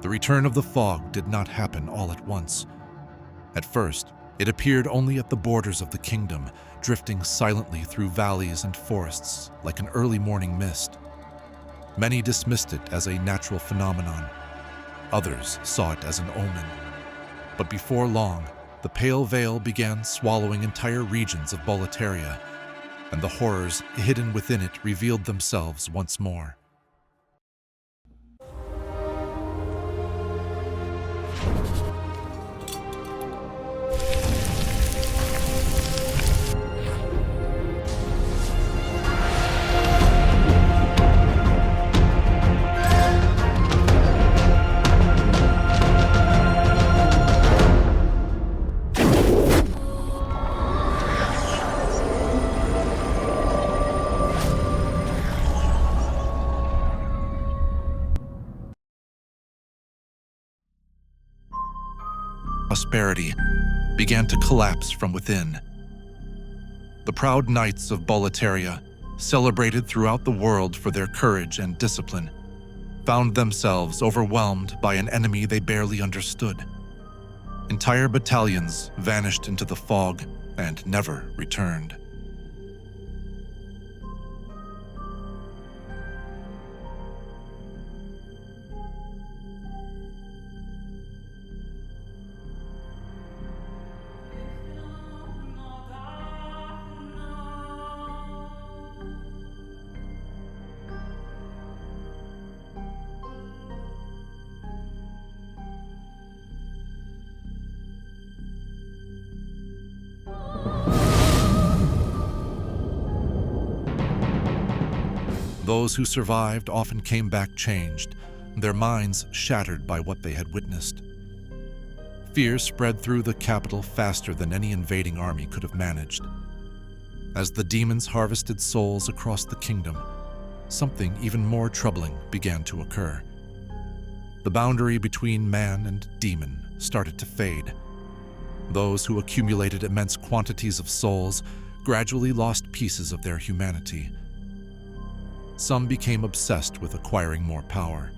The return of the fog did not happen all at once. At first, it appeared only at the borders of the kingdom, drifting silently through valleys and forests like an early morning mist. Many dismissed it as a natural phenomenon. Others saw it as an omen. But before long, the pale veil began swallowing entire regions of Boletaria, and the horrors hidden within it revealed themselves once more. Prosperity began to collapse from within. The proud knights of Boletaria, celebrated throughout the world for their courage and discipline, found themselves overwhelmed by an enemy they barely understood. Entire battalions vanished into the fog and never returned. Those who survived often came back changed, their minds shattered by what they had witnessed. Fear spread through the capital faster than any invading army could have managed. As the demons harvested souls across the kingdom, something even more troubling began to occur. The boundary between man and demon started to fade. Those who accumulated immense quantities of souls gradually lost pieces of their humanity. Some became obsessed with acquiring more power.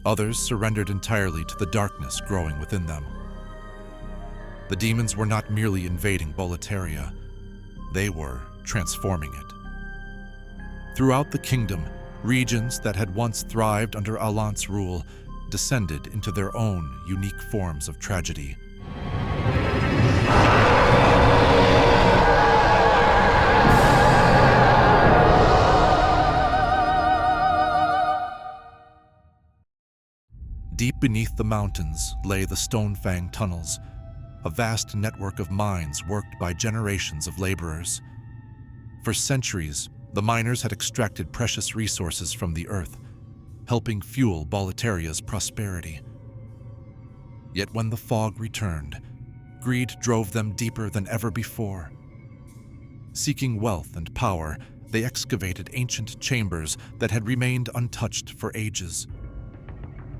Others surrendered entirely to the darkness growing within them. The demons were not merely invading Boletaria, they were transforming it. Throughout the kingdom, regions that had once thrived under Allant's rule descended into their own unique forms of tragedy. Deep beneath the mountains lay the Stone-Fang tunnels, a vast network of mines worked by generations of laborers. For centuries, the miners had extracted precious resources from the earth, helping fuel Boletaria's prosperity. Yet when the fog returned, greed drove them deeper than ever before. Seeking wealth and power, they excavated ancient chambers that had remained untouched for ages.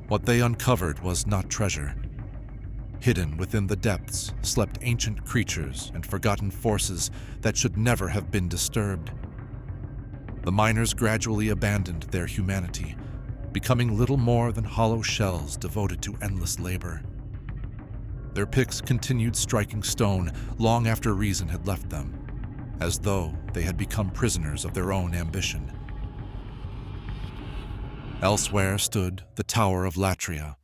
What they uncovered was not treasure. Hidden within the depths slept ancient creatures and forgotten forces that should never have been disturbed. The miners gradually abandoned their humanity, becoming little more than hollow shells devoted to endless labor. Their picks continued striking stone long after reason had left them, as though they had become prisoners of their own ambition. Elsewhere stood the Tower of Latria.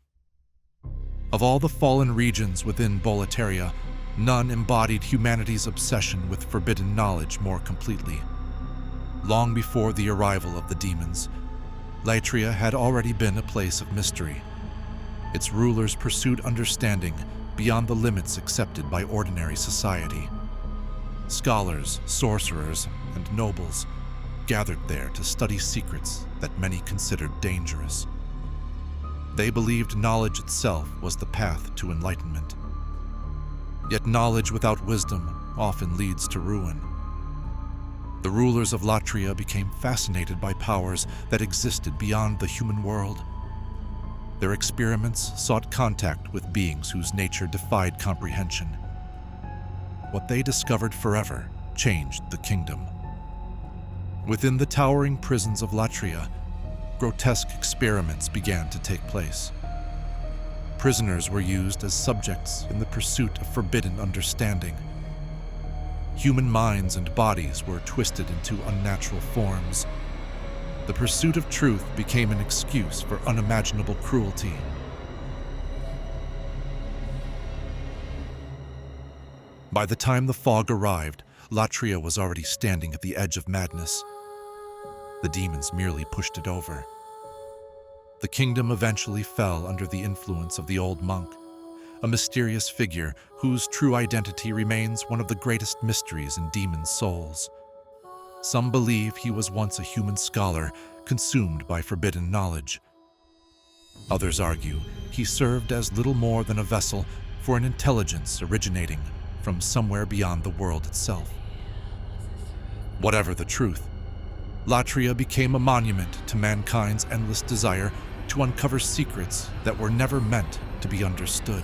Of all the fallen regions within Boletaria, none embodied humanity's obsession with forbidden knowledge more completely. Long before the arrival of the demons, Latria had already been a place of mystery. Its rulers pursued understanding beyond the limits accepted by ordinary society. Scholars, sorcerers, and nobles gathered there to study secrets that many considered dangerous. They believed knowledge itself was the path to enlightenment. Yet knowledge without wisdom often leads to ruin. The rulers of Latria became fascinated by powers that existed beyond the human world. Their experiments sought contact with beings whose nature defied comprehension. What they discovered forever changed the kingdom. Within the towering prisons of Latria, grotesque experiments began to take place. Prisoners were used as subjects in the pursuit of forbidden understanding. Human minds and bodies were twisted into unnatural forms. The pursuit of truth became an excuse for unimaginable cruelty. By the time the fog arrived, Latria was already standing at the edge of madness. The demons merely pushed it over. The kingdom eventually fell under the influence of the old monk, a mysterious figure whose true identity remains one of the greatest mysteries in demon souls. Some believe he was once a human scholar consumed by forbidden knowledge. Others argue he served as little more than a vessel for an intelligence originating from somewhere beyond the world itself. Whatever the truth, Latria became a monument to mankind's endless desire to uncover secrets that were never meant to be understood.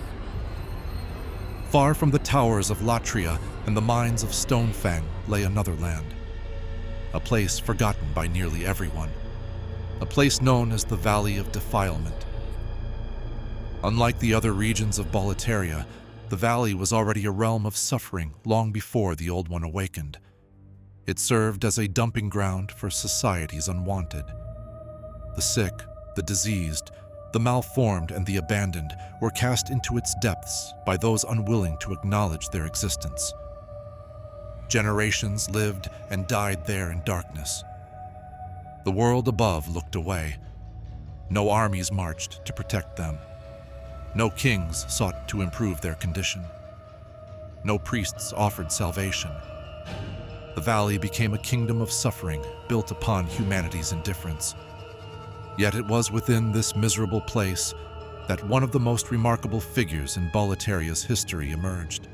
Far from the towers of Latria and the mines of Stonefang lay another land, a place forgotten by nearly everyone, a place known as the Valley of Defilement. Unlike the other regions of Boletaria, the valley was already a realm of suffering long before the Old One awakened. It served as a dumping ground for society's unwanted. The sick, the diseased, the malformed, and the abandoned were cast into its depths by those unwilling to acknowledge their existence. Generations lived and died there in darkness. The world above looked away. No armies marched to protect them. No kings sought to improve their condition. No priests offered salvation. The valley became a kingdom of suffering built upon humanity's indifference. Yet it was within this miserable place that one of the most remarkable figures in Boletaria's history emerged.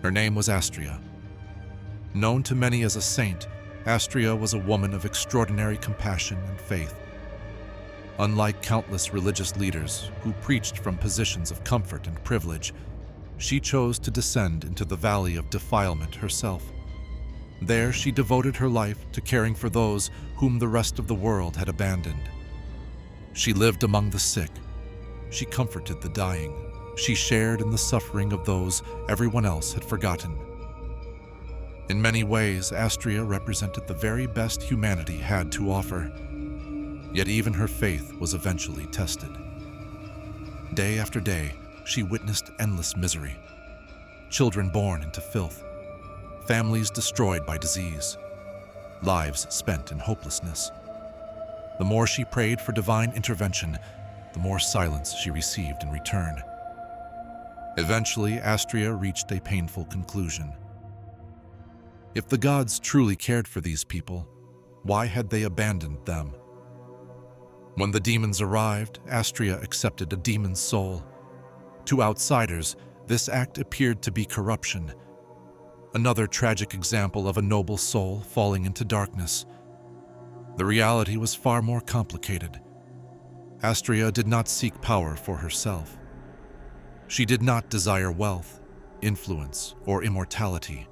Her name was Astraea. Known to many as a saint, Astraea was a woman of extraordinary compassion and faith. Unlike countless religious leaders who preached from positions of comfort and privilege, she chose to descend into the Valley of Defilement herself. There she devoted her life to caring for those whom the rest of the world had abandoned. She lived among the sick. She comforted the dying. She shared in the suffering of those everyone else had forgotten. In many ways, Astraea represented the very best humanity had to offer. Yet even her faith was eventually tested. Day after day, she witnessed endless misery. Children born into filth, families destroyed by disease, lives spent in hopelessness. The more she prayed for divine intervention, the more silence she received in return. Eventually, Astraea reached a painful conclusion. If the gods truly cared for these people, why had they abandoned them? When the demons arrived, Astraea accepted a demon's soul. To outsiders, this act appeared to be corruption. Another tragic example of a noble soul falling into darkness. The reality was far more complicated. Astraea did not seek power for herself. She did not desire wealth, influence, or immortality.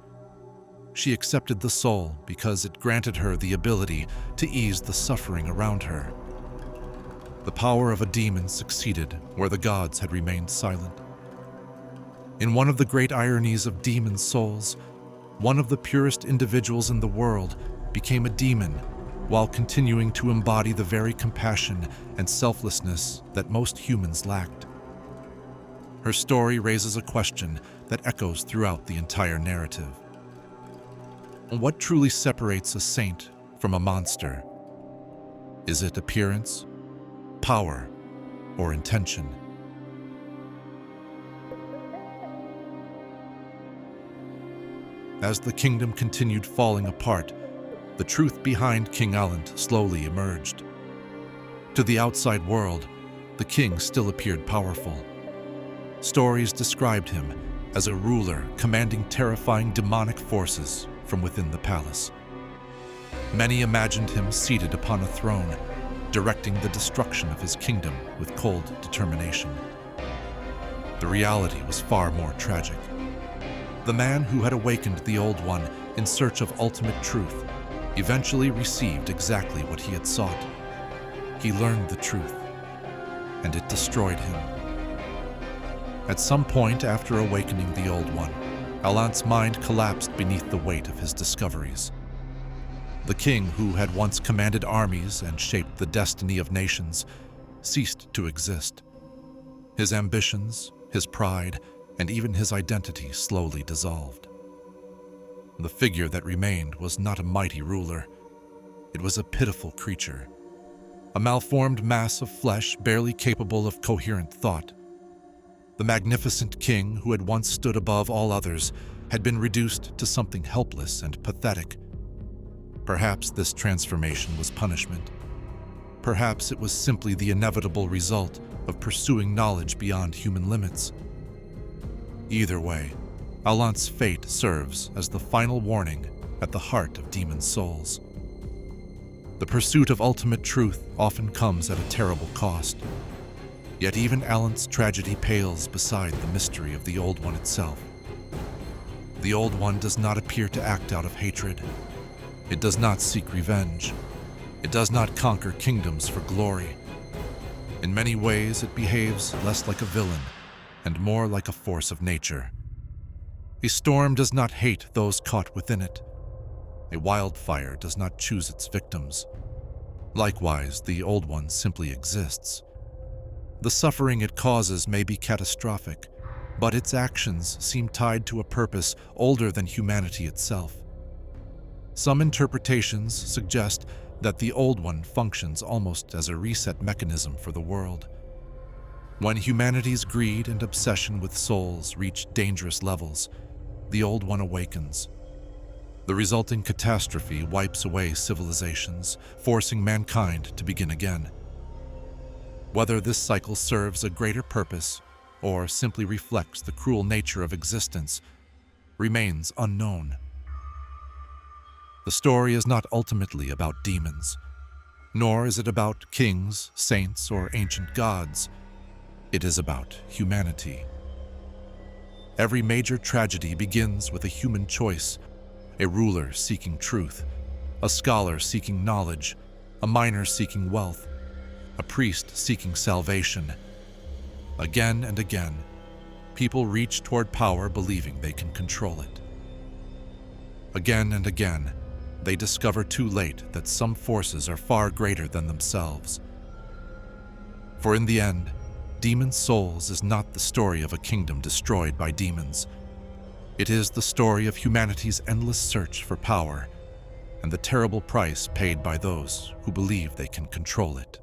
She accepted the soul because it granted her the ability to ease the suffering around her. The power of a demon succeeded where the gods had remained silent. In one of the great ironies of demon souls, one of the purest individuals in the world became a demon while continuing to embody the very compassion and selflessness that most humans lacked. Her story raises a question that echoes throughout the entire narrative. What truly separates a saint from a monster? Is it appearance, power, or intention? As the kingdom continued falling apart, the truth behind King Allant slowly emerged. To the outside world, the king still appeared powerful. Stories described him as a ruler commanding terrifying demonic forces from within the palace. Many imagined him seated upon a throne, directing the destruction of his kingdom with cold determination. The reality was far more tragic. The man who had awakened the Old One in search of ultimate truth eventually received exactly what he had sought. He learned the truth, and it destroyed him. At some point after awakening the Old One, Allant's mind collapsed beneath the weight of his discoveries. The king who had once commanded armies and shaped the destiny of nations ceased to exist. His ambitions, his pride, and even his identity slowly dissolved. The figure that remained was not a mighty ruler. It was a pitiful creature, a malformed mass of flesh barely capable of coherent thought. The magnificent king who had once stood above all others had been reduced to something helpless and pathetic. Perhaps this transformation was punishment. Perhaps it was simply the inevitable result of pursuing knowledge beyond human limits. Either way, Allant's fate serves as the final warning at the heart of demon souls. The pursuit of ultimate truth often comes at a terrible cost. Yet even Allant's tragedy pales beside the mystery of the Old One itself. The Old One does not appear to act out of hatred. It does not seek revenge. It does not conquer kingdoms for glory. In many ways, it behaves less like a villain and more like a force of nature. A storm does not hate those caught within it. A wildfire does not choose its victims. Likewise, the Old One simply exists. The suffering it causes may be catastrophic, but its actions seem tied to a purpose older than humanity itself. Some interpretations suggest that the Old One functions almost as a reset mechanism for the world. When humanity's greed and obsession with souls reach dangerous levels, the Old One awakens. The resulting catastrophe wipes away civilizations, forcing mankind to begin again. Whether this cycle serves a greater purpose or simply reflects the cruel nature of existence remains unknown. The story is not ultimately about demons, nor is it about kings, saints, or ancient gods. It is about humanity. Every major tragedy begins with a human choice, a ruler seeking truth, a scholar seeking knowledge, a miner seeking wealth, a priest seeking salvation. Again and again, people reach toward power believing they can control it. Again and again, they discover too late that some forces are far greater than themselves. For in the end, Demon Souls is not the story of a kingdom destroyed by demons. It is the story of humanity's endless search for power and the terrible price paid by those who believe they can control it.